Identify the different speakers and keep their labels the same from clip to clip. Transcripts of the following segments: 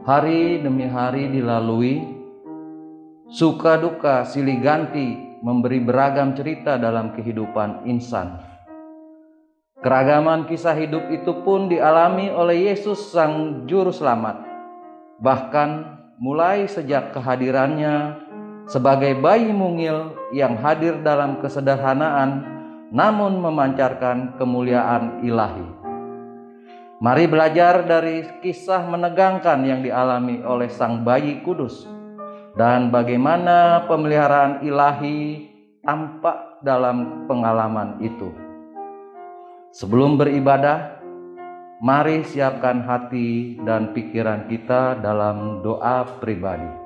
Speaker 1: Hari demi hari dilalui, suka duka silih ganti memberi beragam cerita dalam kehidupan insan. Keragaman kisah hidup itu pun dialami oleh Yesus Sang Juru Selamat. Bahkan mulai sejak kehadirannya sebagai bayi mungil yang hadir dalam kesederhanaan namun memancarkan kemuliaan ilahi. Mari belajar dari kisah menegangkan yang dialami oleh sang bayi kudus dan bagaimana pemeliharaan ilahi tampak dalam pengalaman itu. Sebelum beribadah, mari siapkan hati dan pikiran kita dalam doa pribadi.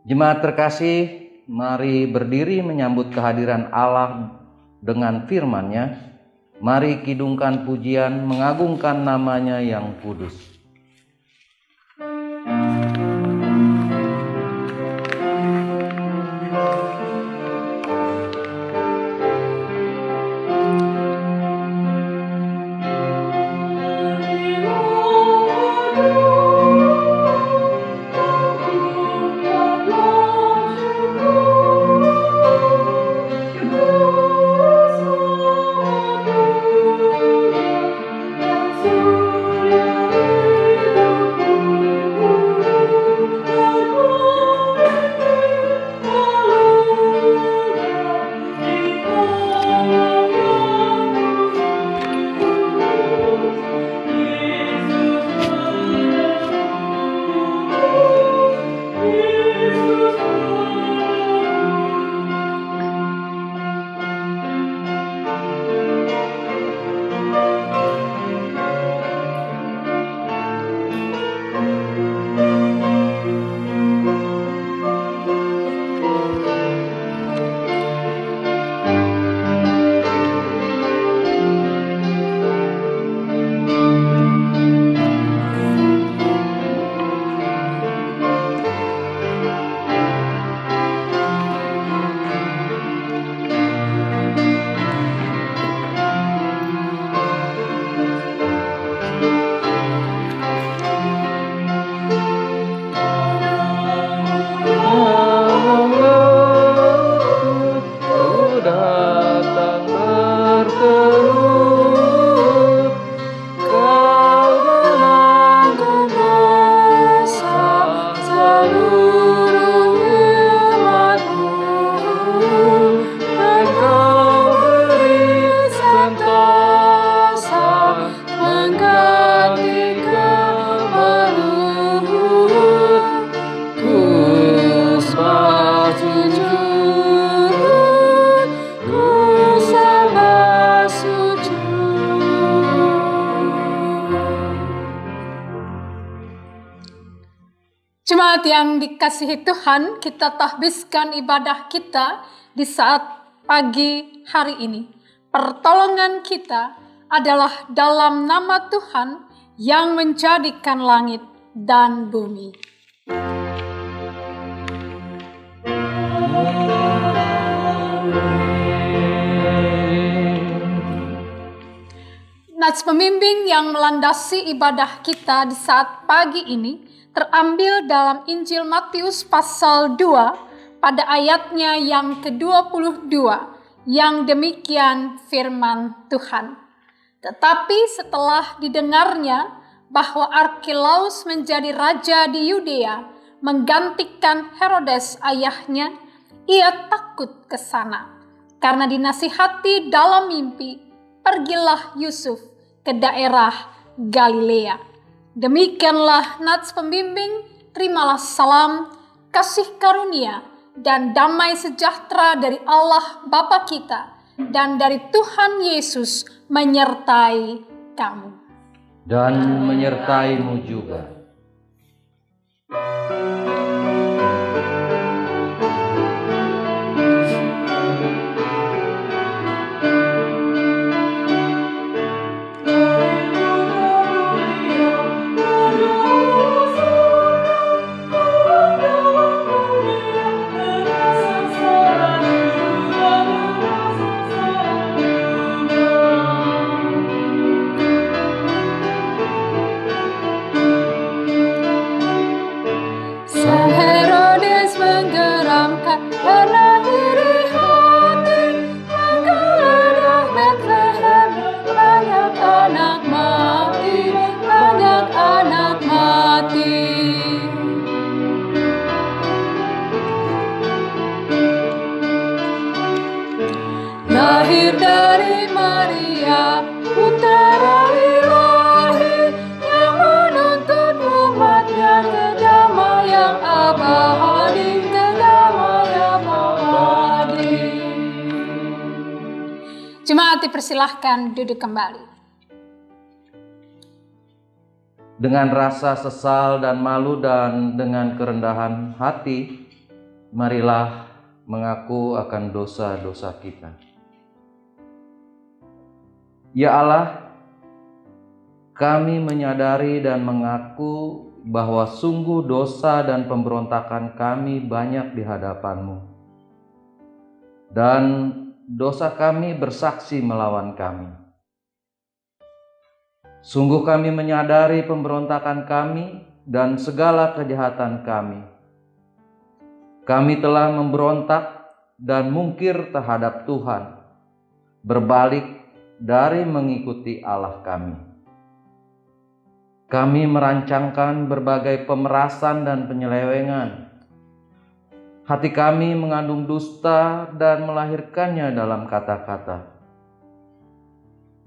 Speaker 1: Jemaat terkasih, mari berdiri menyambut kehadiran Allah dengan firman-Nya. Mari kidungkan pujian mengagungkan nama-Nya yang kudus.
Speaker 2: Jemaat yang dikasihi Tuhan, kita tahbiskan ibadah kita di saat pagi hari ini. Pertolongan kita adalah dalam nama Tuhan yang menjadikan langit dan bumi. Nats pembimbing yang melandasi ibadah kita di saat pagi ini terambil dalam Injil Matius pasal 2 pada ayatnya yang ke-22 yang demikian firman Tuhan. Tetapi setelah didengarnya bahwa Arkelaus menjadi raja di Yudea menggantikan Herodes ayahnya, ia takut ke sana. Karena dinasihati dalam mimpi, pergilah Yusuf ke daerah Galilea. Demikianlah nats pembimbing, terimalah salam, kasih karunia, dan damai sejahtera dari Allah Bapa kita dan dari Tuhan Yesus menyertai kamu.
Speaker 1: Dan menyertaimu juga.
Speaker 2: Lahir dari Maria, Putra Ilahi, yang menuntun umatnya ke damai yang abadi, ke damai yang abadi. Jemaat dipersilahkan duduk kembali.
Speaker 1: Dengan rasa sesal dan malu dan dengan kerendahan hati, marilah mengaku akan dosa-dosa kita. Ya Allah, kami menyadari dan mengaku bahwa sungguh dosa dan pemberontakan kami banyak di hadapan-Mu. Dan dosa kami bersaksi melawan kami. Sungguh kami menyadari pemberontakan kami dan segala kejahatan kami. Kami telah memberontak dan mungkir terhadap Tuhan, berbalik dari mengikuti Allah kami. Kami merancangkan berbagai pemerasan dan penyelewengan. Hati kami mengandung dusta dan melahirkannya dalam kata-kata.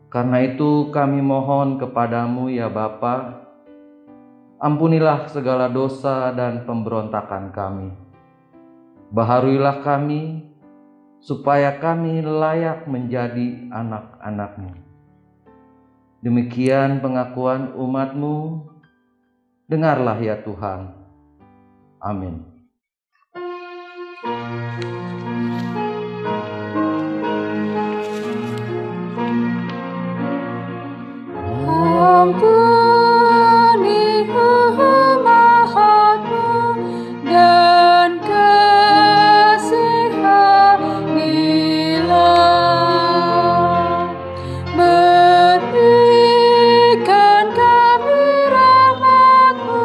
Speaker 1: Karena itu kami mohon kepadamu ya Bapa, ampunilah segala dosa dan pemberontakan kami. Baharuilah kami, supaya kami layak menjadi anak-anak-Mu. Demikian pengakuan umat-Mu, dengarlah ya Tuhan. Amin.
Speaker 2: Ampuni umat-Mu dan kasihanilah. Berikan kami rahmat-Mu.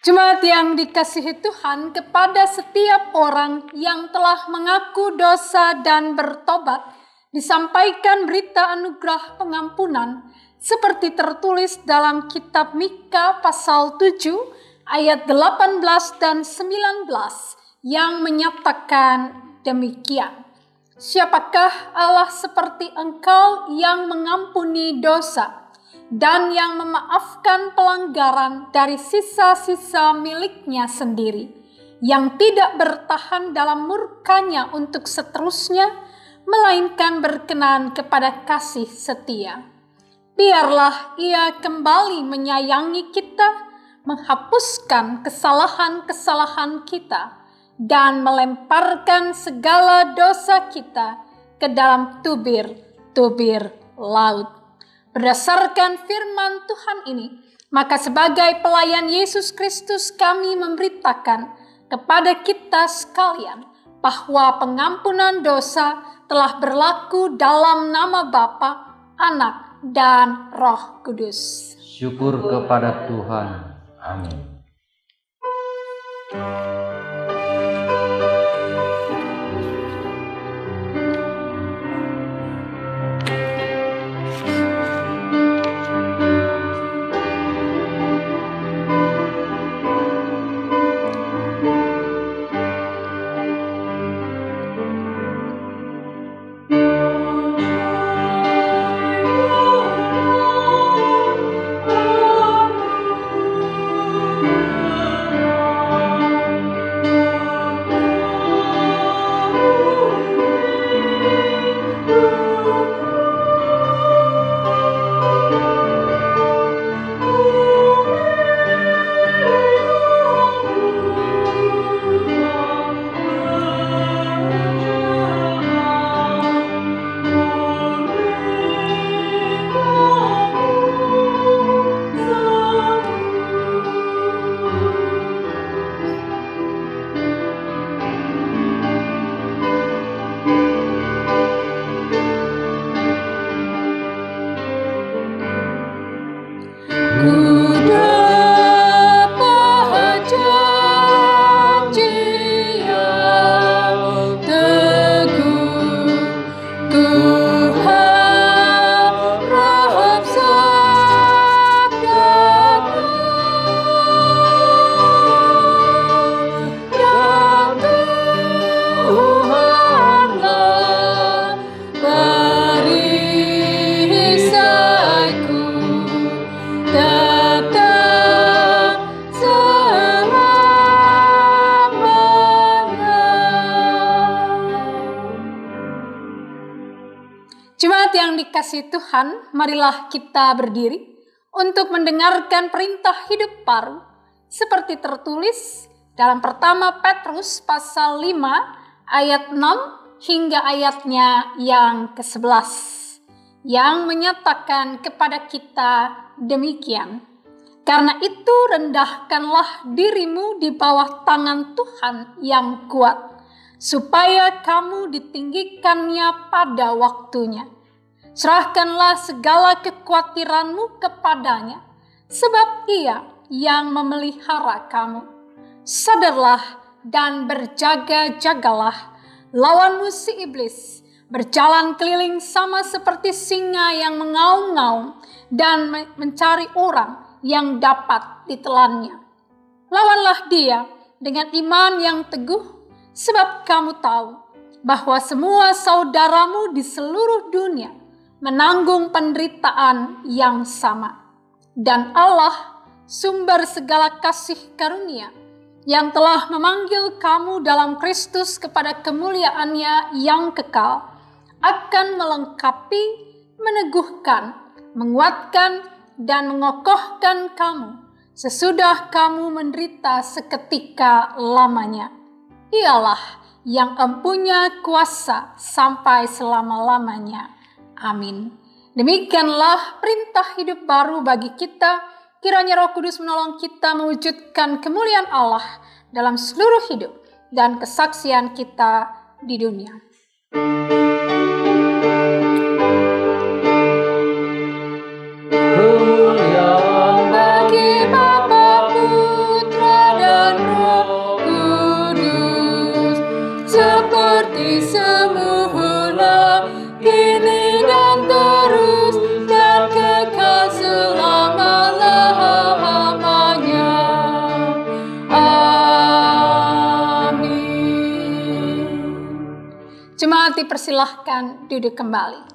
Speaker 2: Jemaat yang dikasihi Tuhan, kepada setiap orang yang telah mengaku dosa dan bertobat, disampaikan berita anugerah pengampunan seperti tertulis dalam kitab Mika pasal 7 ayat 18 dan 19 yang menyatakan demikian. Siapakah Allah seperti Engkau yang mengampuni dosa dan yang memaafkan pelanggaran dari sisa-sisa miliknya sendiri, yang tidak bertahan dalam murkanya untuk seterusnya, melainkan berkenan kepada kasih setia. Biarlah Ia kembali menyayangi kita, menghapuskan kesalahan-kesalahan kita, dan melemparkan segala dosa kita ke dalam tubir-tubir laut. Berdasarkan firman Tuhan ini, maka sebagai pelayan Yesus Kristus kami memberitakan kepada kita sekalian bahwa pengampunan dosa telah berlaku dalam nama Bapa, Anak, dan Roh Kudus.
Speaker 1: Syukur kepada Tuhan. Amin.
Speaker 2: Jemaat yang dikasihi Tuhan, marilah kita berdiri untuk mendengarkan perintah hidup baru seperti tertulis dalam pertama Petrus pasal 5 ayat 6 hingga ayatnya yang ke-11 yang menyatakan kepada kita demikian. Karena itu rendahkanlah dirimu di bawah tangan Tuhan yang kuat, supaya kamu ditinggikannya pada waktunya. Serahkanlah segala kekhawatiranmu kepadanya, sebab Ia yang memelihara kamu. Sadarlah dan berjaga-jagalah, lawanmu si iblis berjalan keliling sama seperti singa yang mengaum-ngaum dan mencari orang yang dapat ditelannya. Lawanlah dia dengan iman yang teguh, sebab kamu tahu bahwa semua saudaramu di seluruh dunia menanggung penderitaan yang sama. Dan Allah, sumber segala kasih karunia, yang telah memanggil kamu dalam Kristus kepada kemuliaan-Nya yang kekal, akan melengkapi, meneguhkan, menguatkan, dan mengokohkan kamu sesudah kamu menderita seketika lamanya. Ialah yang empunya kuasa sampai selama-lamanya. Amin. Demikianlah perintah hidup baru bagi kita. Kiranya Roh Kudus menolong kita mewujudkan kemuliaan Allah dalam seluruh hidup dan kesaksian kita di dunia.
Speaker 1: Kemuliaan
Speaker 2: Bagi Bapa, Putra, dan Roh Kudus, seperti semula, kini dan terus, dan kekal selama-lamanya. Amin. Jemaat dipersilahkan duduk kembali.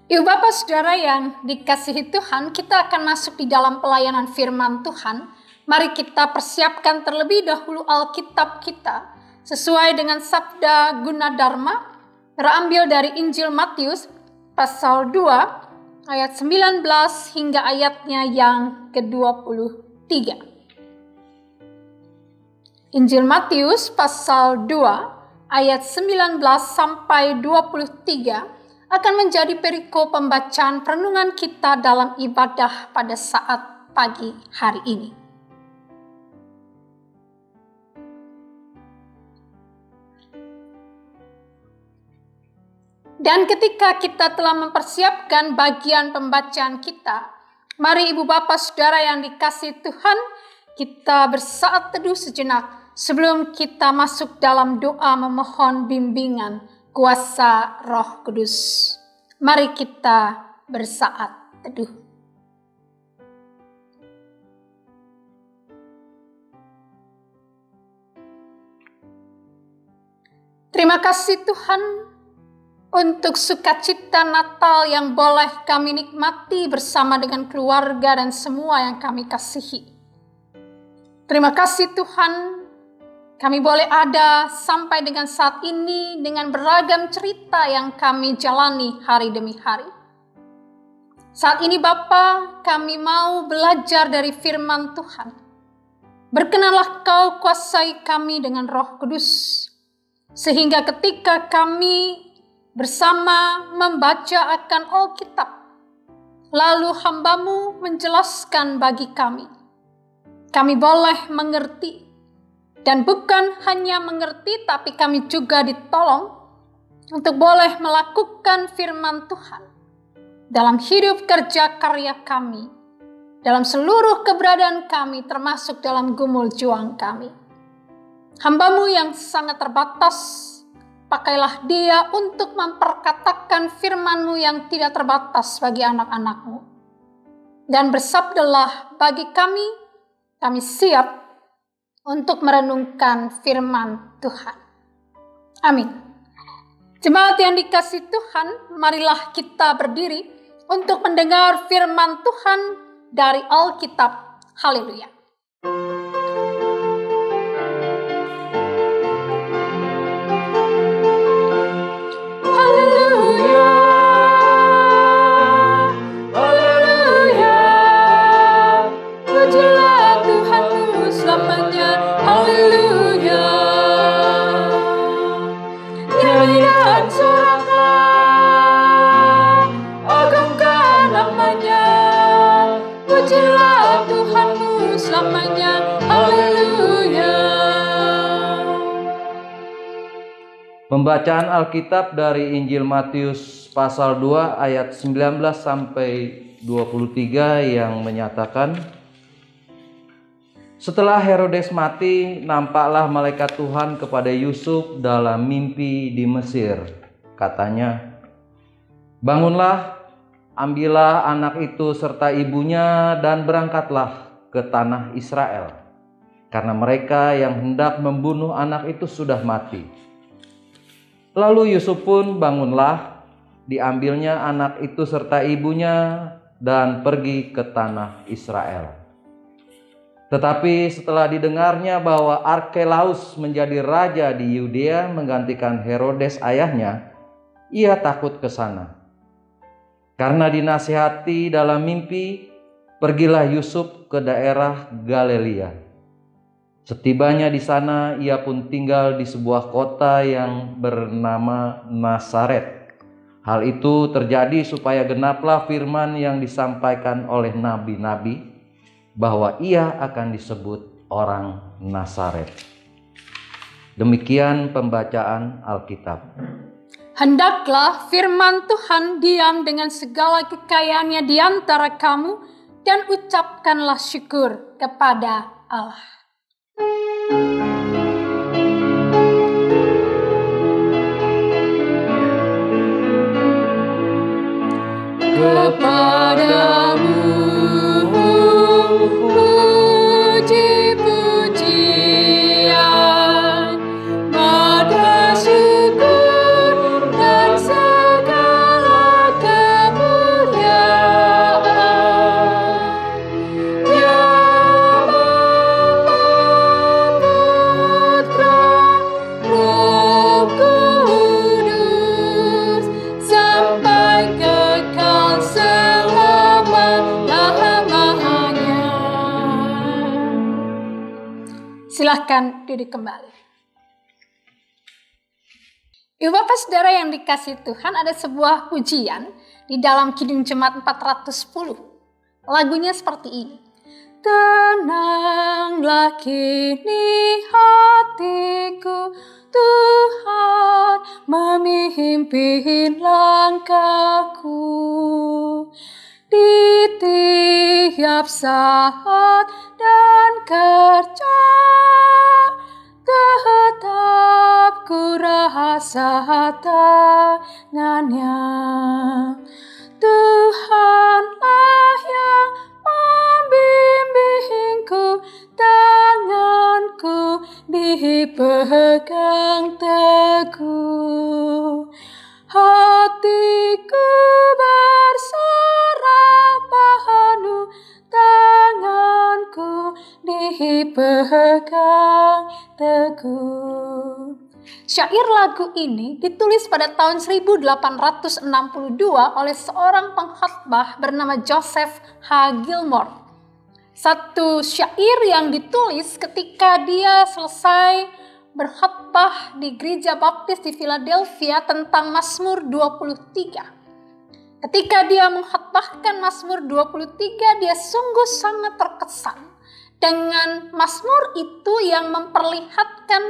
Speaker 2: Ibu Bapak Saudara yang dikasihi Tuhan, kita akan masuk di dalam pelayanan firman Tuhan. Mari kita persiapkan terlebih dahulu Alkitab kita sesuai dengan sabda Gunadarma terambil dari Injil Matius pasal 2 ayat 19 hingga ayatnya yang ke-23. Injil Matius pasal 2 ayat 19 sampai 23 akan menjadi perikop pembacaan perenungan kita dalam ibadah pada saat pagi hari ini. Dan ketika kita telah mempersiapkan bagian pembacaan kita, mari Ibu Bapak Saudara yang dikasihi Tuhan, kita bersaat teduh sejenak sebelum kita masuk dalam doa memohon bimbingan kuasa Roh Kudus. Mari kita bersaat teduh. Terima kasih Tuhan untuk sukacita Natal yang boleh kami nikmati bersama dengan keluarga dan semua yang kami kasihi. Terima kasih Tuhan, kami boleh ada sampai dengan saat ini dengan beragam cerita yang kami jalani hari demi hari. Saat ini Bapa, kami mau belajar dari firman Tuhan. Berkenanlah Kau kuasai kami dengan Roh Kudus, sehingga ketika kami bersama membaca akan Alkitab, lalu hamba-Mu menjelaskan bagi kami boleh mengerti. Dan bukan hanya mengerti, tapi kami juga ditolong untuk boleh melakukan firman Tuhan. dalam hidup kerja karya kami, dalam seluruh keberadaan kami, termasuk dalam gumul juang kami. Hamba-Mu yang sangat terbatas, pakailah dia untuk memperkatakan firman-Mu yang tidak terbatas bagi anak-anak-Mu. Dan bersabdalah bagi kami siap untuk merenungkan firman Tuhan. Amin. Jemaat yang dikasihi Tuhan, marilah kita berdiri untuk mendengar firman Tuhan dari Alkitab. Haleluya. Haleluya. Haleluya. Pujilah Tuhanmu selamanya. Haleluya. Nyanyi dan soraklah, agungkan namanya. Pujilah Tuhanmu selamanya. Haleluya.
Speaker 1: Pembacaan Alkitab dari Injil Matius pasal 2 ayat 19 sampai 23 yang menyatakan, setelah Herodes mati, nampaklah malaikat Tuhan kepada Yusuf dalam mimpi di Mesir. Katanya, bangunlah, ambillah anak itu serta ibunya dan berangkatlah ke tanah Israel, karena mereka yang hendak membunuh anak itu sudah mati. Lalu Yusuf pun bangunlah, diambilnya anak itu serta ibunya dan pergi ke tanah Israel. Tetapi setelah didengarnya bahwa Arkelaus menjadi raja di Yudea menggantikan Herodes ayahnya, ia takut ke sana. Karena dinasihati dalam mimpi, pergilah Yusuf ke daerah Galilea. Setibanya di sana, ia pun tinggal di sebuah kota yang bernama Nazaret. Hal itu terjadi supaya genaplah firman yang disampaikan oleh nabi-nabi, bahwa ia akan disebut orang Nazaret. Demikian pembacaan Alkitab.
Speaker 2: Hendaklah firman Tuhan diam dengan segala kekayaannya di antara kamu, dan ucapkanlah syukur kepada Allah. Kepadamu puji-pujian, maka syukur dan segala kemuliaan, ya Bapa, Putra, Roh Kudus, sampai kekal selama-lamanya. Silahkan duduk kembali. Ibu Bapak Saudara yang dikasihi Tuhan, ada sebuah pujian di dalam Kidung Jemaat 410. Lagunya seperti ini. Tenanglah kini hatiku, Tuhan memimpin langkahku. Di tiap saat dan kerja, tetap ku rasa tangannya. Tuhanlah yang membimbingku, tanganku dipegang teguh. Hatiku berserah penuh, tanganku dipegang teguh. Syair lagu ini ditulis pada tahun 1862 oleh seorang pengkhotbah bernama Joseph H. Gilmore. Satu syair yang ditulis ketika dia selesai berkhotbah di gereja baptis di Philadelphia tentang Mazmur 23. Ketika dia mengkhotbahkan Mazmur 23, dia sungguh sangat terkesan dengan Mazmur itu yang memperlihatkan,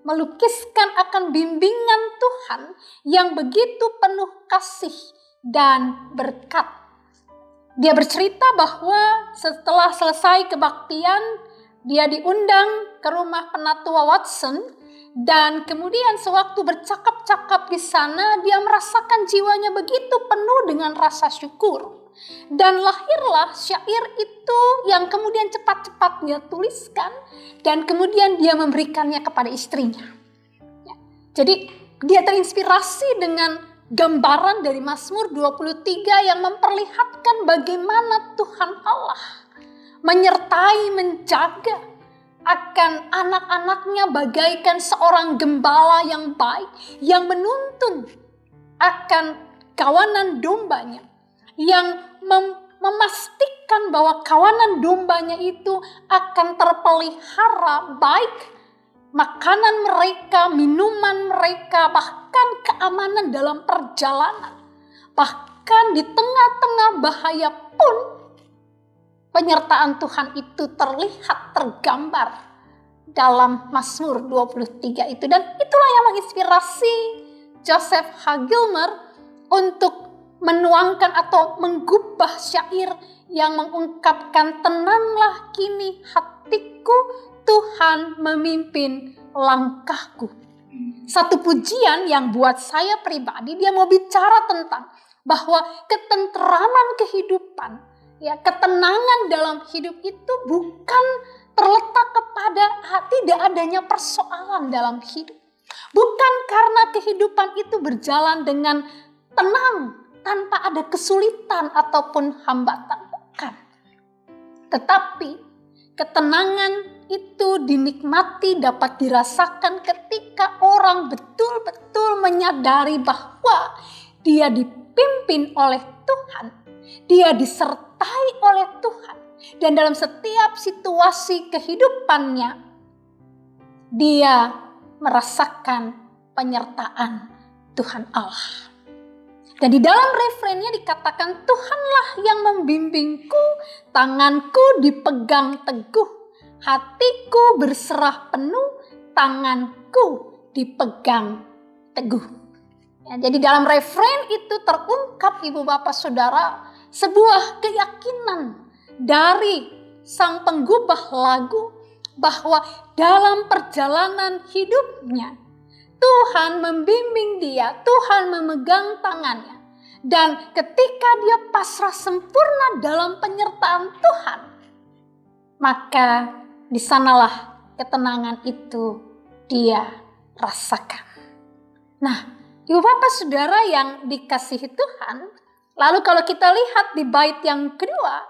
Speaker 2: melukiskan akan bimbingan Tuhan yang begitu penuh kasih dan berkat. Dia bercerita bahwa setelah selesai kebaktian, dia diundang ke rumah penatua Watson, dan kemudian sewaktu bercakap-cakap di sana, dia merasakan jiwanya begitu penuh dengan rasa syukur. Dan lahirlah syair itu yang kemudian cepat-cepat dia tuliskan, dan kemudian dia memberikannya kepada istrinya. Ya, jadi dia terinspirasi dengan gambaran dari Mazmur 23 yang memperlihatkan bagaimana Tuhan Allah menyertai, menjaga akan anak-anaknya bagaikan seorang gembala yang baik, yang menuntun akan kawanan dombanya, yang memastikan bahwa kawanan dombanya itu akan terpelihara baik, makanan mereka, minuman mereka, bahkan keamanan dalam perjalanan. Bahkan di tengah-tengah bahaya pun penyertaan Tuhan itu terlihat, tergambar dalam Mazmur 23 itu. Dan itulah yang menginspirasi Joseph H. Gilmer untuk menuangkan atau menggubah syair yang mengungkapkan, tenanglah kini hatiku, Tuhan memimpin langkahku. Satu pujian yang buat saya pribadi, dia mau bicara tentang bahwa ketenteraman kehidupan, ya, ketenangan dalam hidup itu bukan terletak kepada tidak adanya persoalan dalam hidup. Bukan karena kehidupan itu berjalan dengan tenang, tanpa ada kesulitan ataupun hambatan, bukan. Tetapi ketenangan itu dinikmati, dapat dirasakan ketika orang betul-betul menyadari bahwa dia dipimpin oleh Tuhan, dia disertai oleh Tuhan, dan dalam setiap situasi kehidupannya dia merasakan penyertaan Tuhan Allah. Dan di dalam refrennya dikatakan, Tuhanlah yang membimbingku, tanganku dipegang teguh, hatiku berserah penuh, tanganku dipegang teguh. Ya, jadi dalam refren itu terungkap, Ibu Bapak Saudara, sebuah keyakinan dari sang penggubah lagu bahwa dalam perjalanan hidupnya Tuhan membimbing dia, Tuhan memegang tangannya. Dan ketika dia pasrah sempurna dalam penyertaan Tuhan, maka di sanalah ketenangan itu dia rasakan. Nah, Ibu Bapak Saudara yang dikasihi Tuhan, lalu kalau kita lihat di bait yang kedua,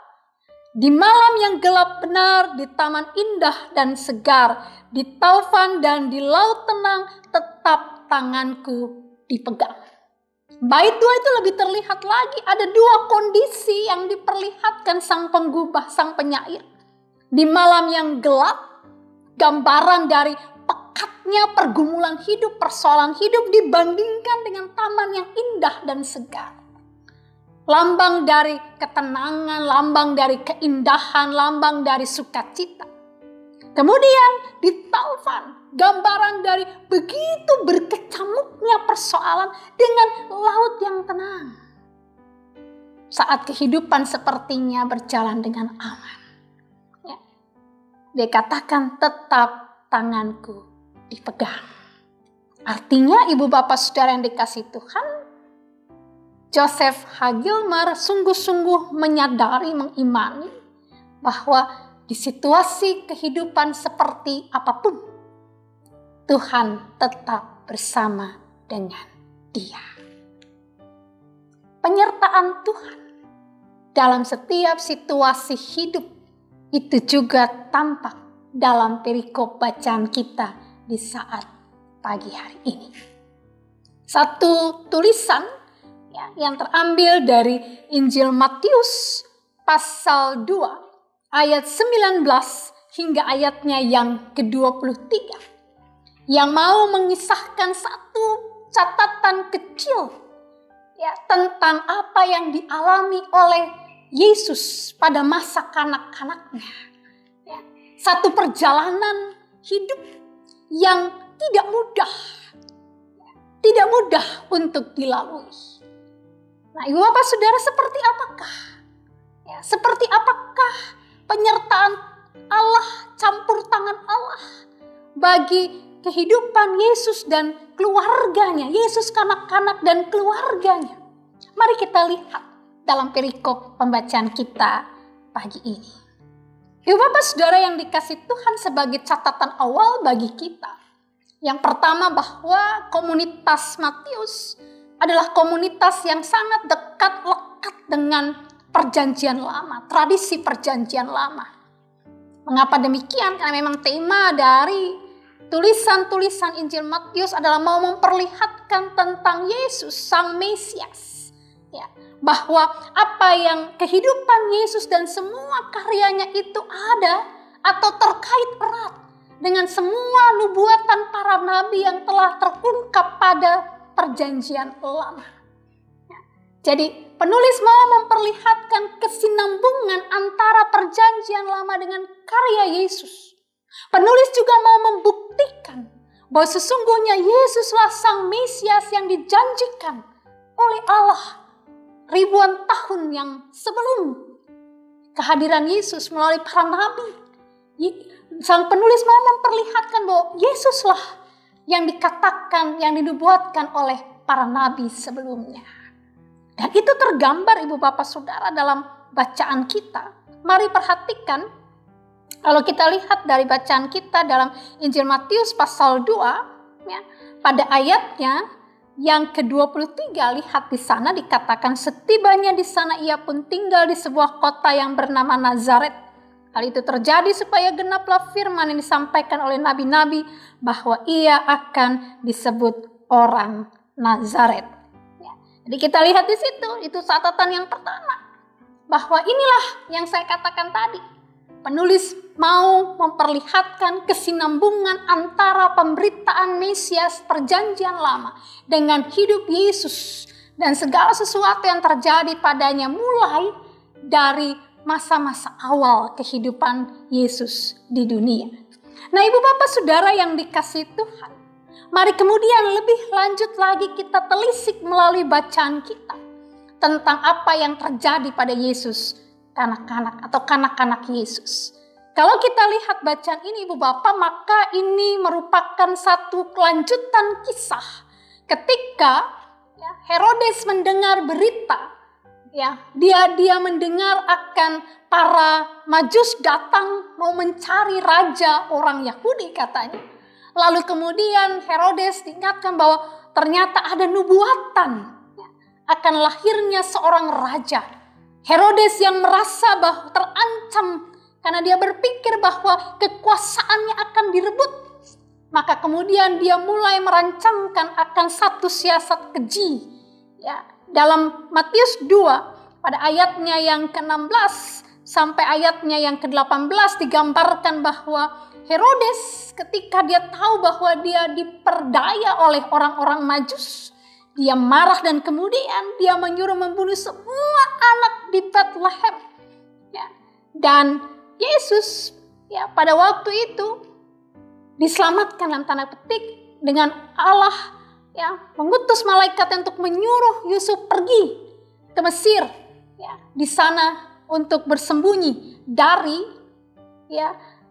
Speaker 2: di malam yang gelap benar, di taman indah dan segar, di taufan dan di laut tenang, tetap tanganku dipegang. Bait 2 itu lebih terlihat lagi, ada dua kondisi yang diperlihatkan sang penggubah, sang penyair. Di malam yang gelap, gambaran dari pekatnya pergumulan hidup, persoalan hidup dibandingkan dengan taman yang indah dan segar. Lambang dari ketenangan, lambang dari keindahan, lambang dari sukacita. Kemudian di taufan, gambaran dari begitu berkecamuknya persoalan dengan laut yang tenang. Saat kehidupan sepertinya berjalan dengan aman. Ya. Dia katakan, tetap tanganku dipegang. Artinya Ibu Bapak Saudara yang dikasihi Tuhan, Joseph H. Gilmer sungguh-sungguh menyadari, mengimani bahwa di situasi kehidupan seperti apapun, Tuhan tetap bersama dengan dia. Penyertaan Tuhan dalam setiap situasi hidup itu juga tampak dalam perikop bacaan kita di saat pagi hari ini. Satu tulisan yang terambil dari Injil Matius pasal 2 ayat 19 hingga ayatnya yang ke-23 yang mau mengisahkan satu catatan kecil tentang apa yang dialami oleh Yesus pada masa kanak-kanaknya. Satu perjalanan hidup yang tidak mudah untuk dilalui. Nah, Ibu Bapak Saudara, seperti apakah? Ya, seperti apakah penyertaan Allah, campur tangan Allah bagi kehidupan Yesus dan keluarganya, Yesus kanak-kanak dan keluarganya? Mari kita lihat dalam perikop pembacaan kita pagi ini. Ibu Bapak Saudara yang dikasih Tuhan, sebagai catatan awal bagi kita. Yang pertama, bahwa komunitas Matius adalah komunitas yang sangat dekat, lekat dengan Perjanjian Lama, tradisi Perjanjian Lama. Mengapa demikian? Karena memang tema dari tulisan-tulisan Injil Matius adalah mau memperlihatkan tentang Yesus, Sang Mesias. Ya, bahwa apa yang kehidupan Yesus dan semua karyanya itu ada atau terkait erat dengan semua nubuatan para nabi yang telah terungkap pada Perjanjian Lama. Ya, jadi penulis mau memperlihatkan kesinambungan antara Perjanjian Lama dengan karya Yesus. Penulis juga mau membuktikan bahwa sesungguhnya Yesuslah Sang Mesias yang dijanjikan oleh Allah ribuan tahun yang sebelum kehadiran Yesus melalui para nabi. Sang penulis mau memperlihatkan bahwa Yesuslah yang dikatakan, yang dinubuatkan oleh para nabi sebelumnya. Dan itu tergambar Ibu Bapak Saudara dalam bacaan kita. Mari perhatikan, kalau kita lihat dari bacaan kita dalam Injil Matius pasal 2, ya, pada ayatnya yang ke-23, lihat di sana dikatakan, setibanya di sana ia pun tinggal di sebuah kota yang bernama Nazaret. Hal itu terjadi supaya genaplah firman yang disampaikan oleh nabi-nabi bahwa ia akan disebut orang Nazaret. Jadi kita lihat di situ, itu catatan yang pertama. Bahwa inilah yang saya katakan tadi. Penulis mau memperlihatkan kesinambungan antara pemberitaan Mesias Perjanjian Lama dengan hidup Yesus dan segala sesuatu yang terjadi padanya mulai dari masa-masa awal kehidupan Yesus di dunia. Nah, Ibu Bapak Saudara yang dikasihi Tuhan, mari kemudian lebih lanjut lagi kita telisik melalui bacaan kita tentang apa yang terjadi pada Yesus kanak-kanak atau kanak-kanak Yesus. Kalau kita lihat bacaan ini Ibu Bapak, maka ini merupakan satu kelanjutan kisah ketika Herodes mendengar berita, dia mendengar akan para Majus datang mau mencari raja orang Yahudi katanya. Lalu kemudian Herodes diingatkan bahwa ternyata ada nubuatan akan lahirnya seorang raja. Herodes yang merasa bahwa terancam karena dia berpikir bahwa kekuasaannya akan direbut. Maka kemudian dia mulai merancangkan akan satu siasat keji. Ya, dalam Matius 2 pada ayatnya yang ke-16 sampai ayatnya yang ke-18 digambarkan bahwa Herodes ketika dia tahu bahwa dia diperdaya oleh orang-orang Majus, dia marah dan kemudian dia menyuruh membunuh semua anak di Bethlehem. Ya, dan Yesus pada waktu itu diselamatkan dalam tanda petik dengan Allah mengutus malaikat untuk menyuruh Yusuf pergi ke Mesir, di sana untuk bersembunyi dari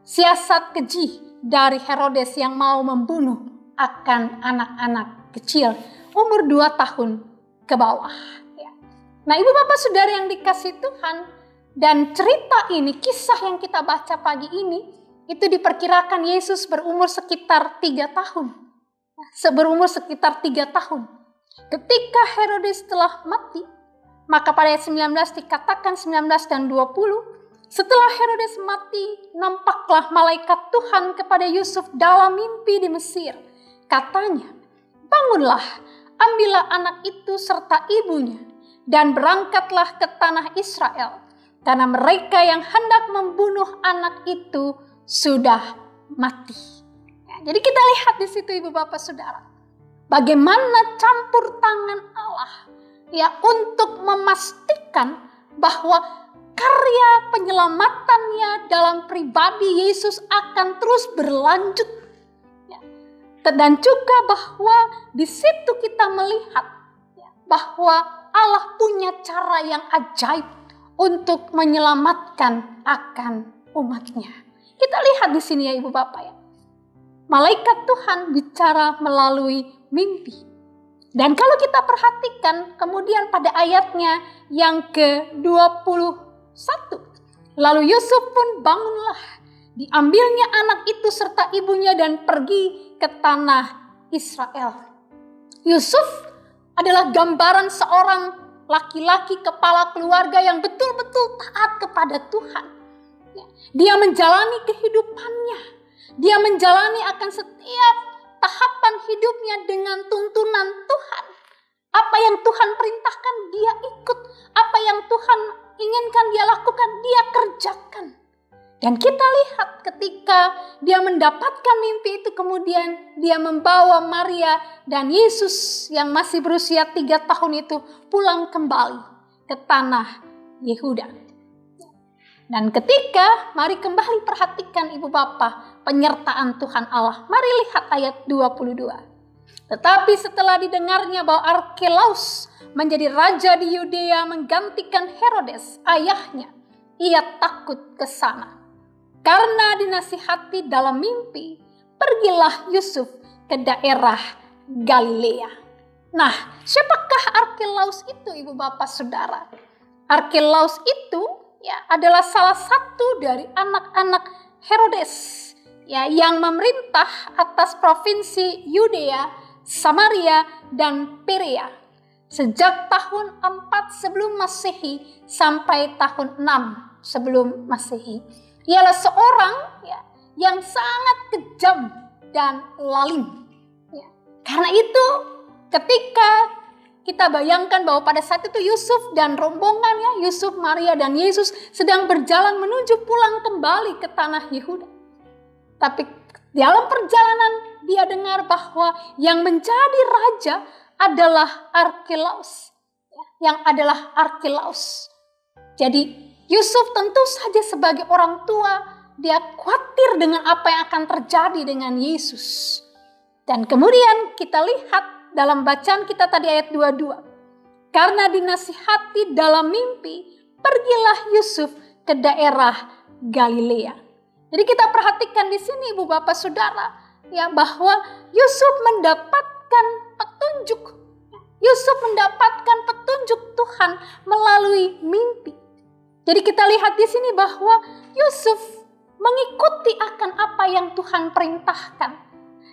Speaker 2: siasat keji dari Herodes yang mau membunuh akan anak-anak kecil umur 2 tahun ke bawah. Nah, Ibu Bapak Saudara yang dikasihi Tuhan, dan cerita ini, kisah yang kita baca pagi ini, itu diperkirakan Yesus berumur sekitar 3 tahun. Berumur sekitar 3 tahun. Ketika Herodes telah mati, maka pada ayat 19 dikatakan 19 dan 20, setelah Herodes mati, nampaklah malaikat Tuhan kepada Yusuf dalam mimpi di Mesir. Katanya, bangunlah, ambillah anak itu serta ibunya, dan berangkatlah ke tanah Israel, karena mereka yang hendak membunuh anak itu sudah mati. Jadi kita lihat di situ Ibu Bapak Saudara, bagaimana campur tangan Allah untuk memastikan bahwa karya penyelamatannya dalam pribadi Yesus akan terus berlanjut. Dan juga bahwa di situ kita melihat bahwa Allah punya cara yang ajaib untuk menyelamatkan akan umatnya. Kita lihat di sini ya Ibu Bapak ya. Malaikat Tuhan bicara melalui mimpi. Dan kalau kita perhatikan kemudian pada ayatnya yang ke-21. Lalu Yusuf pun bangunlah, diambilnya anak itu serta ibunya dan pergi ke tanah Israel. Yusuf adalah gambaran seorang laki-laki kepala keluarga yang betul-betul taat kepada Tuhan. Dia menjalani kehidupannya. Dia menjalani akan setiap tahapan hidupnya dengan tuntunan Tuhan. Apa yang Tuhan perintahkan dia ikut. Apa yang Tuhan inginkan dia lakukan, dia kerjakan. Dan kita lihat ketika dia mendapatkan mimpi itu, kemudian dia membawa Maria dan Yesus yang masih berusia 3 tahun itu pulang kembali ke tanah Yehuda. Dan ketika, mari kembali perhatikan Ibu Bapak penyertaan Tuhan Allah. Mari lihat ayat 22. Tetapi setelah didengarnya bahwa Arkelaus menjadi raja di Yudea menggantikan Herodes ayahnya, ia takut ke sana. Karena dinasihati dalam mimpi, pergilah Yusuf ke daerah Galilea. Nah, siapakah Arkelaus itu Ibu Bapak Saudara? Arkelaus itu ya adalah salah satu dari anak-anak Herodes ya yang memerintah atas provinsi Yudea, Samaria dan Perea sejak tahun 4 sebelum Masehi sampai tahun 6 sebelum Masehi. Ialah seorang ya yang sangat kejam dan lalim. Ya. Karena itu ketika kita bayangkan bahwa pada saat itu Yusuf dan rombongan ya, Yusuf, Maria dan Yesus sedang berjalan menuju pulang kembali ke tanah Yehuda. Tapi dalam perjalanan dia dengar bahwa yang menjadi raja adalah Arkelaus. Yang adalah Arkelaus. Jadi Yusuf tentu saja sebagai orang tua, dia khawatir dengan apa yang akan terjadi dengan Yesus. Dan kemudian kita lihat dalam bacaan kita tadi ayat 22. Karena dinasihati dalam mimpi, pergilah Yusuf ke daerah Galilea. Jadi kita perhatikan di sini Ibu Bapak Saudara, ya bahwa Yusuf mendapatkan petunjuk. Yusuf mendapatkan petunjuk Tuhan melalui mimpi. Jadi kita lihat di sini bahwa Yusuf mengikuti akan apa yang Tuhan perintahkan.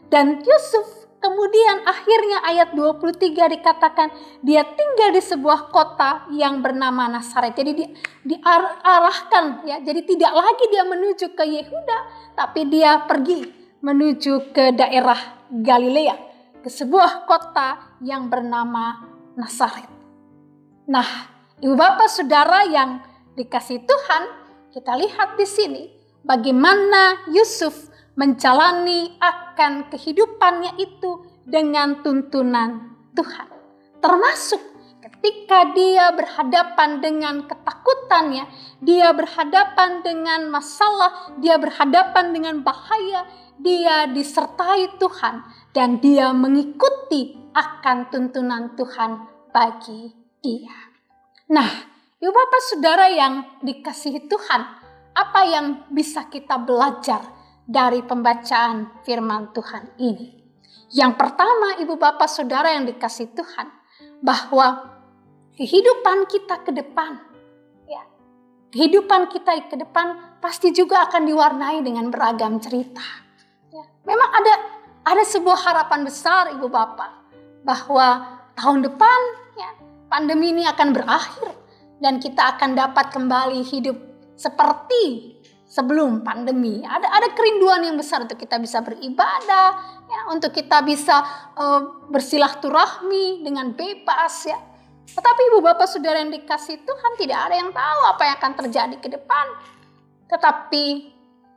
Speaker 2: Dan Yusuf kemudian akhirnya ayat 23 dikatakan dia tinggal di sebuah kota yang bernama Nazaret. Jadi dia diarahkan ya. Jadi tidak lagi dia menuju ke Yehuda, tapi dia pergi menuju ke daerah Galilea, ke sebuah kota yang bernama Nazaret. Nah, Ibu Bapak Saudara yang dikasih Tuhan, kita lihat di sini bagaimana Yusuf menjalani akan kehidupannya itu dengan tuntunan Tuhan. Termasuk ketika dia berhadapan dengan ketakutannya, dia berhadapan dengan masalah, dia berhadapan dengan bahaya, dia disertai Tuhan dan dia mengikuti akan tuntunan Tuhan bagi dia. Nah, Ibu Bapak Saudara yang dikasihi Tuhan, apa yang bisa kita belajar dari pembacaan firman Tuhan ini? Yang pertama Ibu Bapak Saudara yang dikasihi Tuhan, bahwa kehidupan kita ke depan, ya, kehidupan kita ke depan pasti juga akan diwarnai dengan beragam cerita. Ya, memang ada sebuah harapan besar Ibu Bapak, bahwa tahun depan ya, pandemi ini akan berakhir. Dan kita akan dapat kembali hidup seperti sebelum pandemi. Ada kerinduan yang besar untuk kita bisa beribadah, ya, untuk kita bisa bersilaturahmi dengan bebas. Ya. Tetapi Ibu Bapak Saudara yang dikasih Tuhan, tidak ada yang tahu apa yang akan terjadi ke depan. Tetapi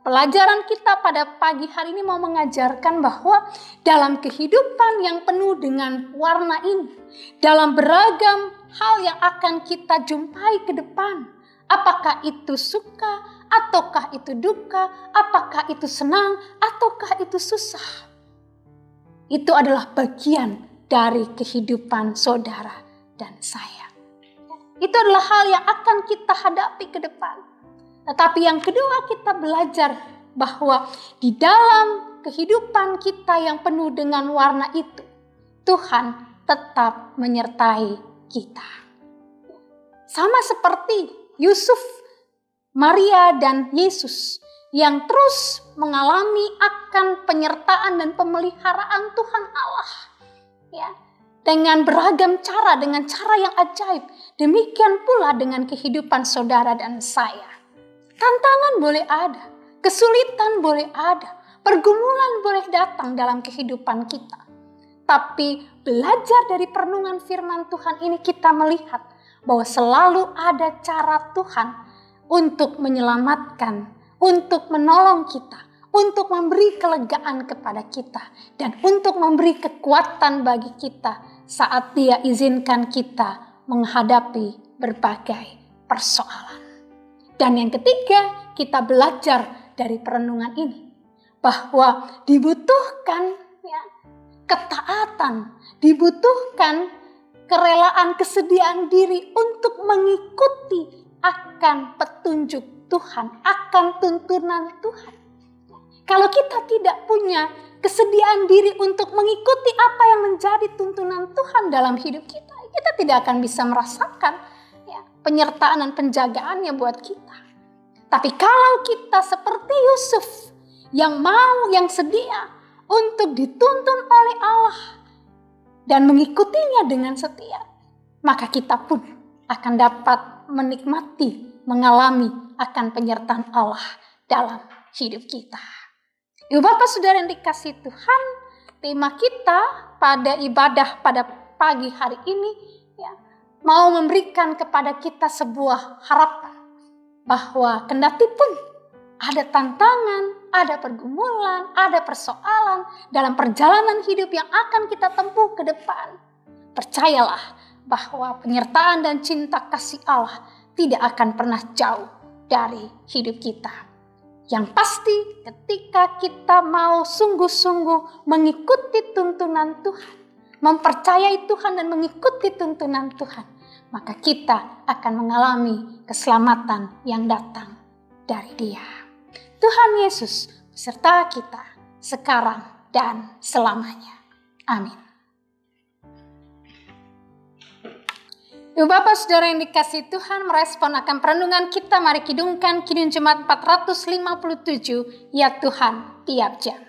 Speaker 2: pelajaran kita pada pagi hari ini mau mengajarkan bahwa dalam kehidupan yang penuh dengan warna ini, dalam beragam hal yang akan kita jumpai ke depan, apakah itu suka, ataukah itu duka, apakah itu senang, ataukah itu susah. Itu adalah bagian dari kehidupan saudara dan saya. Itu adalah hal yang akan kita hadapi ke depan. Tetapi yang kedua, kita belajar bahwa di dalam kehidupan kita yang penuh dengan warna itu, Tuhan tetap menyertai kita. Sama seperti Yusuf, Maria, dan Yesus yang terus mengalami akan penyertaan dan pemeliharaan Tuhan Allah. Ya, dengan beragam cara, dengan cara yang ajaib. Demikian pula dengan kehidupan saudara dan saya. Tantangan boleh ada, kesulitan boleh ada, pergumulan boleh datang dalam kehidupan kita. Tapi belajar dari perenungan firman Tuhan ini kita melihat bahwa selalu ada cara Tuhan untuk menyelamatkan, untuk menolong kita, untuk memberi kelegaan kepada kita, dan untuk memberi kekuatan bagi kita saat Dia izinkan kita menghadapi berbagai persoalan. Dan yang ketiga, kita belajar dari perenungan ini bahwa dibutuhkan ketaatan, dibutuhkan kerelaan, kesediaan diri untuk mengikuti akan petunjuk Tuhan, akan tuntunan Tuhan. Kalau kita tidak punya kesediaan diri untuk mengikuti apa yang menjadi tuntunan Tuhan dalam hidup kita, kita tidak akan bisa merasakan penyertaan dan penjagaannya buat kita. Tapi kalau kita seperti Yusuf yang mau, yang sedia untuk dituntun oleh Allah dan mengikutinya dengan setia, maka kita pun akan dapat menikmati, mengalami akan penyertaan Allah dalam hidup kita. Ibu Bapak Saudara yang dikasihi Tuhan, tema kita pada ibadah pada pagi hari ini mau memberikan kepada kita sebuah harapan bahwa kendati pun ada tantangan, ada pergumulan, ada persoalan dalam perjalanan hidup yang akan kita tempuh ke depan, percayalah bahwa penyertaan dan cinta kasih Allah tidak akan pernah jauh dari hidup kita. Yang pasti ketika kita mau sungguh-sungguh mengikuti tuntunan Tuhan, mempercayai Tuhan dan mengikuti tuntunan Tuhan, maka kita akan mengalami keselamatan yang datang dari Dia. Tuhan Yesus beserta kita sekarang dan selamanya. Amin. Ibu Bapak Saudara yang dikasihi Tuhan, merespon akan perenungan kita, mari kidungkan Kidung Jemaat 457, ya Tuhan tiap jam.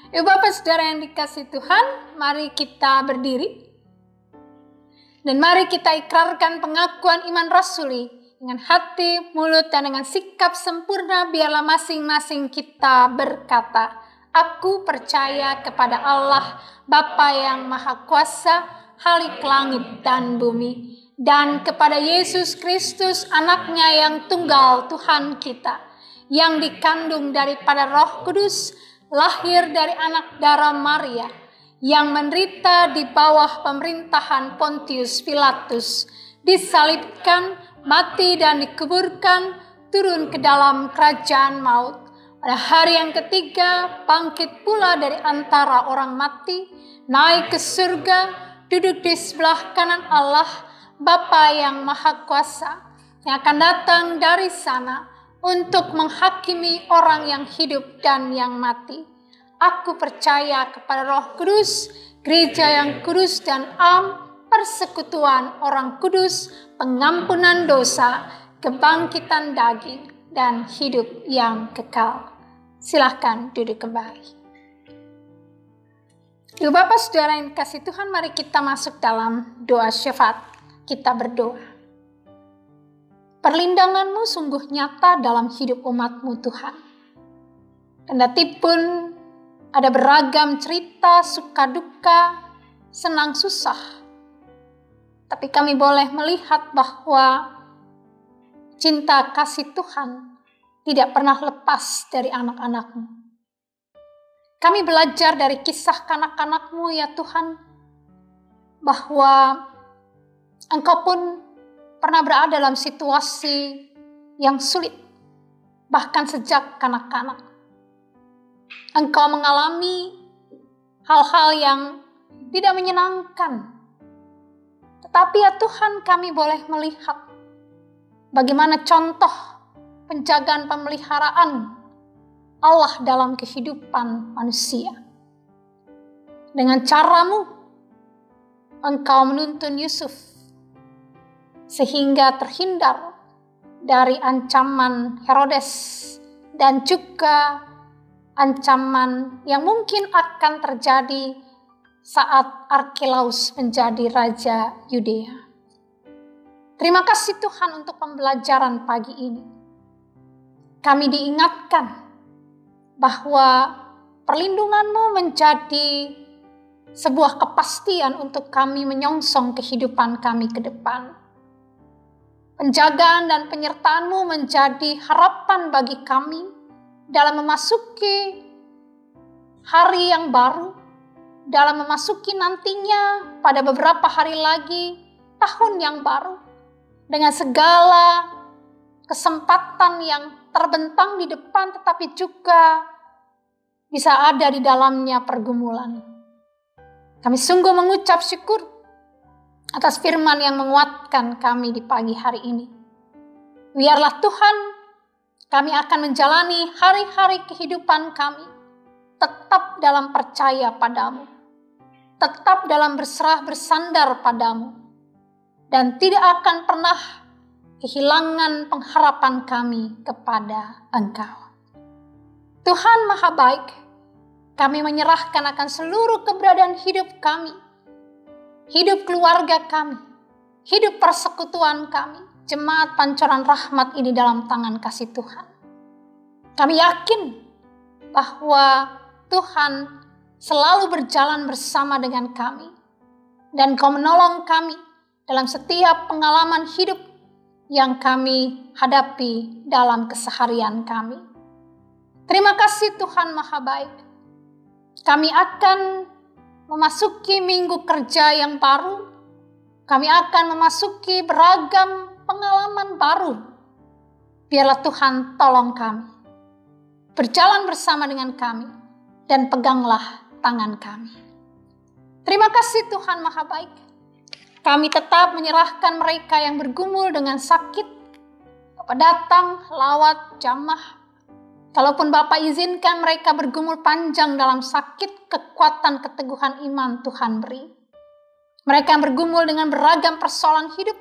Speaker 2: Ibu Bapak Saudara yang dikasihi Tuhan, mari kita berdiri. Dan mari kita ikrarkan pengakuan iman rasuli dengan hati, mulut, dan dengan sikap sempurna. Biarlah masing-masing kita berkata, Aku percaya kepada Allah, Bapa yang Maha Kuasa, Khalik langit dan bumi, dan kepada Yesus Kristus, Anaknya yang tunggal Tuhan kita, yang dikandung daripada Roh Kudus, lahir dari anak darah Maria, yang menderita di bawah pemerintahan Pontius Pilatus, disalibkan, mati dan dikuburkan, turun ke dalam kerajaan maut. Pada hari yang ketiga, bangkit pula dari antara orang mati, naik ke surga, duduk di sebelah kanan Allah, Bapa yang Maha Kuasa, yang akan datang dari sana untuk menghakimi orang yang hidup dan yang mati. Aku percaya kepada Roh Kudus, gereja yang kudus dan am, persekutuan orang kudus, pengampunan dosa, kebangkitan daging, dan hidup yang kekal. Silahkan duduk kembali. Ibu Bapak Saudara yang kasih Tuhan, mari kita masuk dalam doa syafaat. Kita berdoa. Perlindungan-Mu sungguh nyata dalam hidup umat-Mu Tuhan. Kendatipun ada beragam cerita, suka duka, senang susah, tapi kami boleh melihat bahwa cinta kasih Tuhan tidak pernah lepas dari anak-anak-Mu. Kami belajar dari kisah kanak-kanak-Mu ya Tuhan, bahwa Engkau pun pernah berada dalam situasi yang sulit, bahkan sejak kanak-kanak. Engkau mengalami hal-hal yang tidak menyenangkan. Tetapi ya Tuhan, kami boleh melihat bagaimana contoh penjagaan pemeliharaan Allah dalam kehidupan manusia. Dengan cara-Mu, Engkau menuntun Yusuf sehingga terhindar dari ancaman Herodes dan juga ancaman yang mungkin akan terjadi saat Arkelaus menjadi raja Yudea. Terima kasih Tuhan untuk pembelajaran pagi ini. Kami diingatkan bahwa perlindungan-Mu menjadi sebuah kepastian untuk kami menyongsong kehidupan kami ke depan. Penjagaan dan penyertaan-Mu menjadi harapan bagi kami dalam memasuki hari yang baru, dalam memasuki nantinya pada beberapa hari lagi tahun yang baru, dengan segala kesempatan yang terbentang di depan, tetapi juga bisa ada di dalamnya pergumulan. Kami sungguh mengucap syukur atas firman yang menguatkan kami di pagi hari ini. Biarlah Tuhan, kami akan menjalani hari-hari kehidupan kami tetap dalam percaya padamu, tetap dalam berserah bersandar padamu, dan tidak akan pernah kehilangan pengharapan kami kepada Engkau. Tuhan Maha Baik, kami menyerahkan akan seluruh keberadaan hidup kami, hidup keluarga kami, hidup persekutuan kami, jemaat Pancoran Rahmat ini dalam tangan kasih Tuhan. Kami yakin bahwa Tuhan selalu berjalan bersama dengan kami, dan Kau menolong kami dalam setiap pengalaman hidup yang kami hadapi dalam keseharian kami. Terima kasih Tuhan Maha Baik. Kami akan memasuki minggu kerja yang baru. Kami akan memasuki beragam pengalaman baru. Biarlah Tuhan tolong kami. Berjalan bersama dengan kami dan peganglah tangan kami. Terima kasih Tuhan Maha Baik. Kami tetap menyerahkan mereka yang bergumul dengan sakit. Bapak datang, lawat, jamah. Kalaupun Bapak izinkan mereka bergumul panjang dalam sakit, kekuatan keteguhan iman Tuhan beri. Mereka yang bergumul dengan beragam persoalan hidup,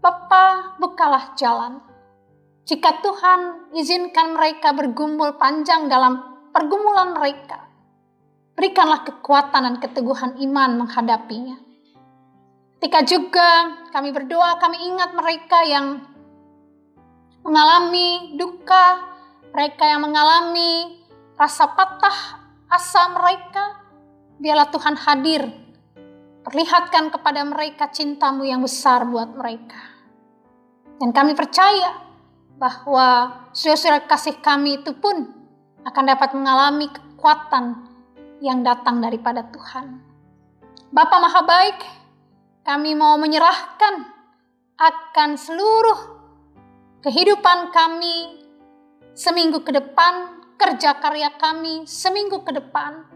Speaker 2: Bapak bukalah jalan. Jika Tuhan izinkan mereka bergumul panjang dalam pergumulan mereka, berikanlah kekuatan dan keteguhan iman menghadapinya. Ketika juga kami berdoa, kami ingat mereka yang mengalami duka, mereka yang mengalami rasa patah asa mereka, biarlah Tuhan hadir. Perlihatkan kepada mereka cinta-Mu yang besar buat mereka. Dan kami percaya bahwa saudara-saudara kasih kami itu pun akan dapat mengalami kekuatan yang datang daripada Tuhan. Bapa Maha Baik, kami mau menyerahkan akan seluruh kehidupan kami seminggu ke depan, kerja karya kami seminggu ke depan,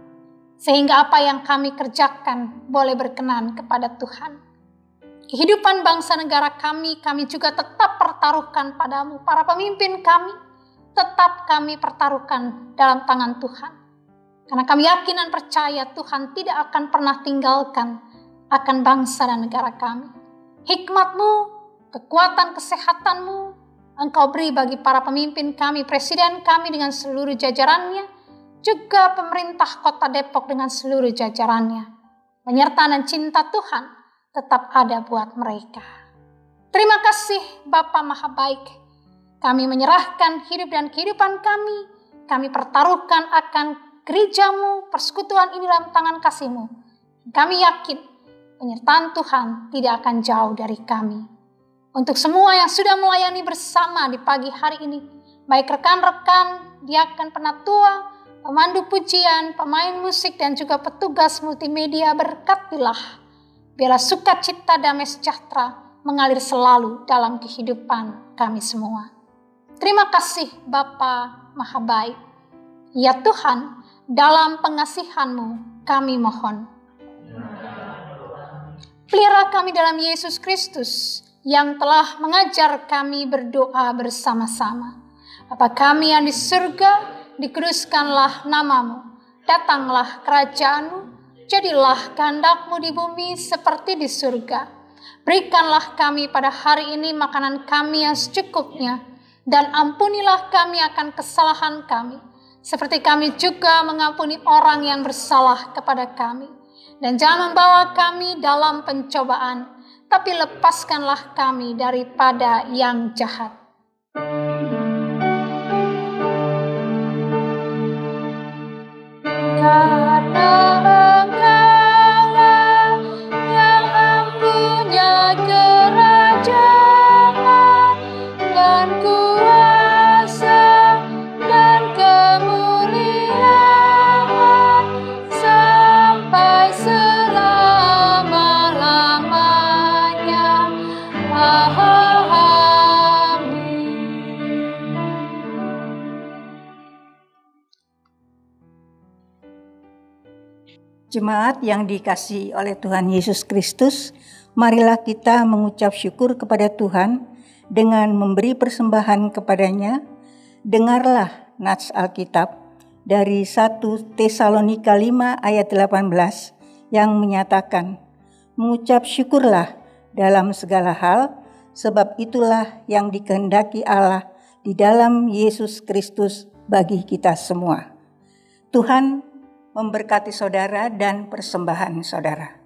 Speaker 2: sehingga apa yang kami kerjakan boleh berkenan kepada Tuhan. Kehidupan bangsa negara kami juga tetap pertaruhkan padamu. Para pemimpin kami tetap kami pertaruhkan dalam tangan Tuhan. Karena kami yakin dan percaya Tuhan tidak akan pernah tinggalkan akan bangsa dan negara kami. Hikmat-Mu, kekuatan kesehatan-Mu, Engkau beri bagi para pemimpin kami, presiden kami dengan seluruh jajarannya, juga pemerintah Kota Depok dengan seluruh jajarannya. Penyertaan dan cinta Tuhan tetap ada buat mereka. Terima kasih Bapa Maha Baik. Kami menyerahkan hidup dan kehidupan kami pertaruhkan akan gereja-Mu, persekutuan ini dalam tangan kasih-Mu. Kami yakin penyertaan Tuhan tidak akan jauh dari kami. Untuk semua yang sudah melayani bersama di pagi hari ini, baik rekan-rekan, diaken penatua, pemandu pujian, pemain musik, dan juga petugas multimedia, berkatilah. Biarlah sukacita damai sejahtera mengalir selalu dalam kehidupan kami semua. Terima kasih Bapa Maha Baik. Ya Tuhan, dalam pengasihan-Mu kami mohon. Pelihara kami dalam Yesus Kristus yang telah mengajar kami berdoa bersama-sama. Bapa kami yang di surga, dikuduskanlah nama-Mu, datanglah kerajaan-Mu, jadilah kehendak-Mu di bumi seperti di surga. Berikanlah kami pada hari ini makanan kami yang secukupnya, dan ampunilah kami akan kesalahan kami, seperti kami juga mengampuni orang yang bersalah kepada kami. Dan jangan membawa kami dalam pencobaan, tapi lepaskanlah kami daripada yang jahat. Karena Engkau-Lah yang mempunyai kerajaan dan kuasa dan kemuliaan sampai selama-lamanya. Amin.
Speaker 3: Jemaat yang dikasihi oleh Tuhan Yesus Kristus, marilah kita mengucap syukur kepada Tuhan dengan memberi persembahan kepadanya. Dengarlah nats Alkitab dari 1 Tesalonika 5 ayat 18 yang menyatakan, mengucap syukurlah dalam segala hal, sebab itulah yang dikehendaki Allah di dalam Yesus Kristus bagi kita semua. Tuhan memberkati saudara dan persembahan saudara.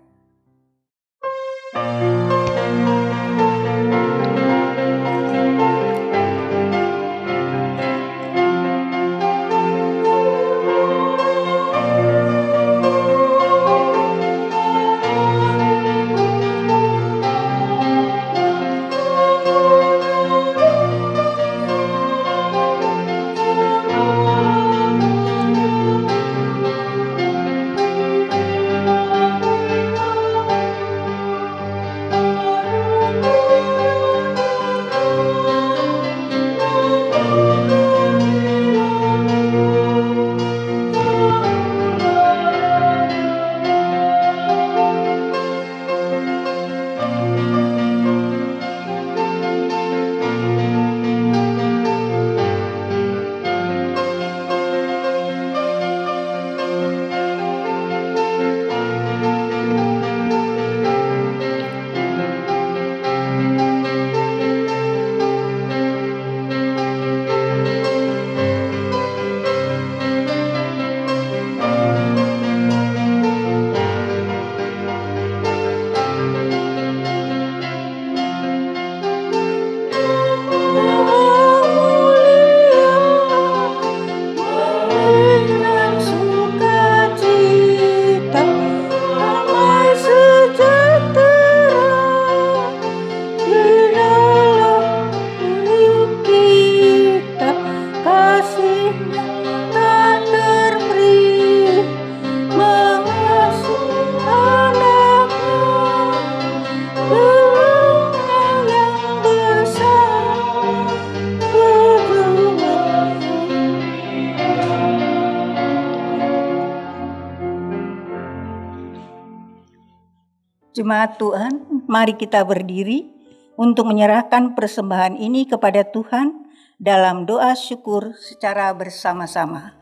Speaker 3: Jemaat Tuhan, mari kita berdiri untuk menyerahkan persembahan ini kepada Tuhan dalam doa syukur secara bersama-sama.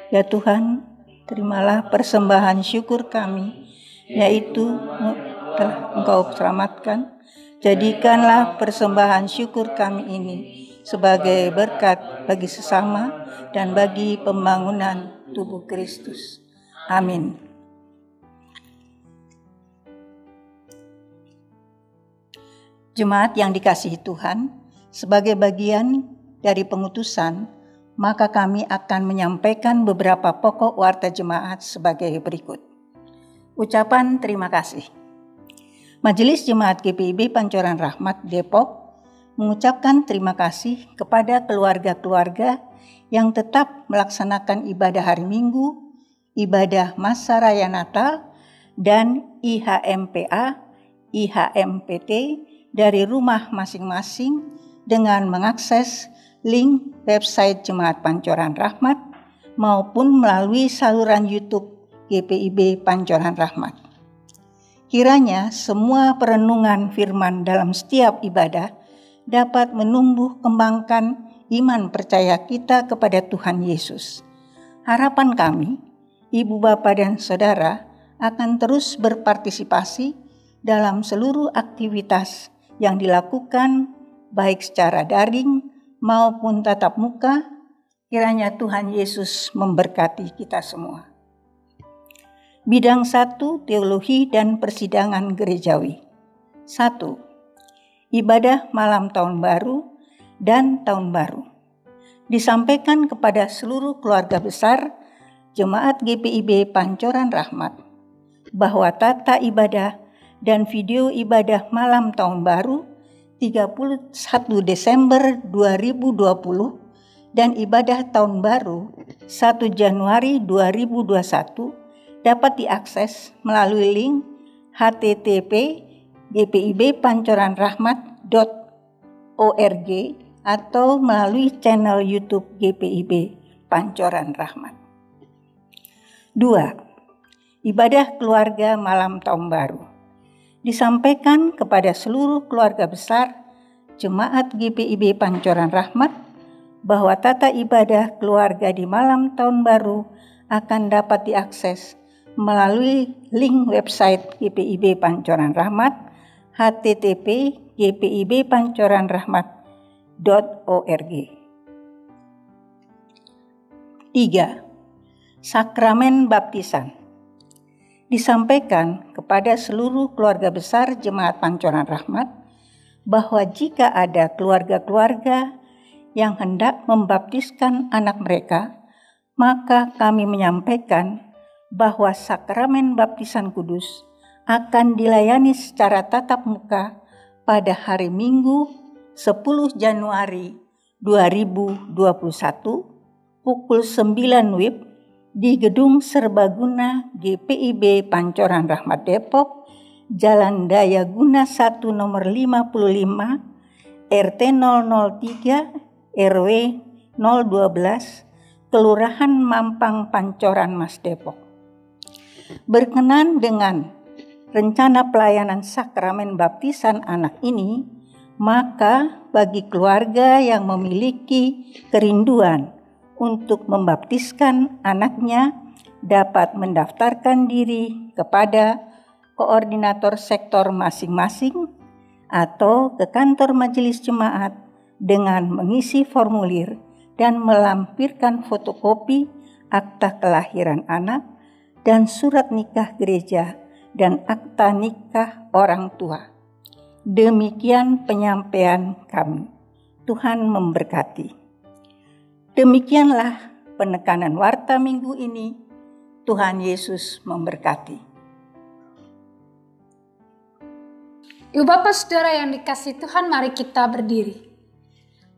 Speaker 3: Ya Tuhan, terimalah persembahan syukur kami, yaitu telah Engkau selamatkan. Jadikanlah persembahan syukur kami ini sebagai berkat bagi sesama dan bagi pembangunan tubuh Kristus. Amin. Jemaat yang dikasihi Tuhan, sebagai bagian dari pengutusan, maka kami akan menyampaikan beberapa pokok warta jemaat sebagai berikut. Ucapan terima kasih. Majelis Jemaat GPIB Pancoran Rahmat Depok mengucapkan terima kasih kepada keluarga-keluarga yang tetap melaksanakan ibadah hari Minggu, ibadah masa raya Natal, dan IHMPA, IHMPT dari rumah masing-masing dengan mengakses link website Jemaat Pancoran Rahmat maupun melalui saluran YouTube GPIB Pancoran Rahmat. Kiranya semua perenungan firman dalam setiap ibadah dapat menumbuh kembangkan iman percaya kita kepada Tuhan Yesus. Harapan kami, Ibu Bapa dan Saudara akan terus berpartisipasi dalam seluruh aktivitas yang dilakukan baik secara daring maupun tatap muka. Kiranya Tuhan Yesus memberkati kita semua. Bidang 1, Teologi dan Persidangan Gerejawi. 1. Ibadah malam Tahun Baru dan Tahun Baru. Disampaikan kepada seluruh keluarga besar Jemaat GPIB Pancoran Rahmat bahwa tata ibadah dan video ibadah malam Tahun Baru 31 Desember 2020 dan ibadah Tahun Baru 1 Januari 2021 dapat diakses melalui link http://gpibpancoranrahmat.org atau melalui channel YouTube GPIB Pancoran Rahmat. 2. Ibadah keluarga malam Tahun Baru. Disampaikan kepada seluruh keluarga besar Jemaat GPIB Pancoran Rahmat bahwa tata ibadah keluarga di malam Tahun Baru akan dapat diakses melalui link website GPIB Pancoran Rahmat http://gpibpancoranrahmat.org. 3. Sakramen Baptisan. Disampaikan kepada seluruh keluarga besar Jemaat Pancoran Rahmat bahwa jika ada keluarga-keluarga yang hendak membaptiskan anak mereka, maka kami menyampaikan bahwa sakramen baptisan kudus akan dilayani secara tatap muka pada hari Minggu 10 Januari 2021 pukul 9 WIB di Gedung Serbaguna GPIB Pancoran Rahmat Depok, Jalan Daya Guna 1 nomor 55, RT 003, RW 012, Kelurahan Mampang Pancoran Mas Depok. Berkenan dengan rencana pelayanan sakramen baptisan anak ini, maka bagi keluarga yang memiliki kerinduan untuk membaptiskan anaknya dapat mendaftarkan diri kepada koordinator sektor masing-masing atau ke kantor majelis jemaat dengan mengisi formulir dan melampirkan fotokopi akta kelahiran anak dan surat nikah gereja dan akta nikah orang tua. Demikian penyampaian kami. Tuhan memberkati. Demikianlah penekanan warta minggu ini. Tuhan Yesus memberkati.
Speaker 2: Ibu Bapak Saudara yang dikasihi Tuhan, mari kita berdiri.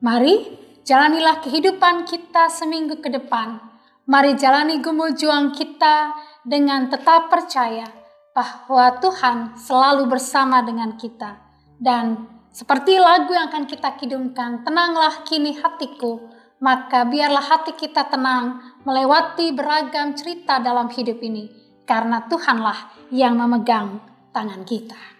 Speaker 2: Mari jalanilah kehidupan kita seminggu ke depan. Mari jalani gumul juang kita dengan tetap percaya bahwa Tuhan selalu bersama dengan kita. Dan seperti lagu yang akan kita kidungkan, tenanglah kini hatiku, maka biarlah hati kita tenang melewati beragam cerita dalam hidup ini. Karena Tuhanlah yang memegang tangan kita.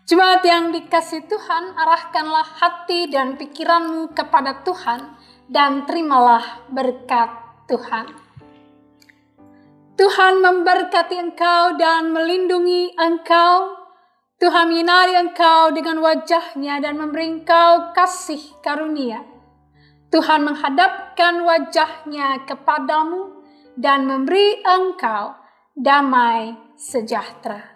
Speaker 2: Jemaat yang dikasihi Tuhan, arahkanlah hati dan pikiranmu kepada Tuhan dan terimalah berkat Tuhan. Tuhan memberkati engkau dan melindungi engkau. Tuhan menyinari engkau dengan wajah-Nya dan memberi engkau kasih karunia. Tuhan menghadapkan wajah-Nya kepadamu dan memberi engkau damai sejahtera.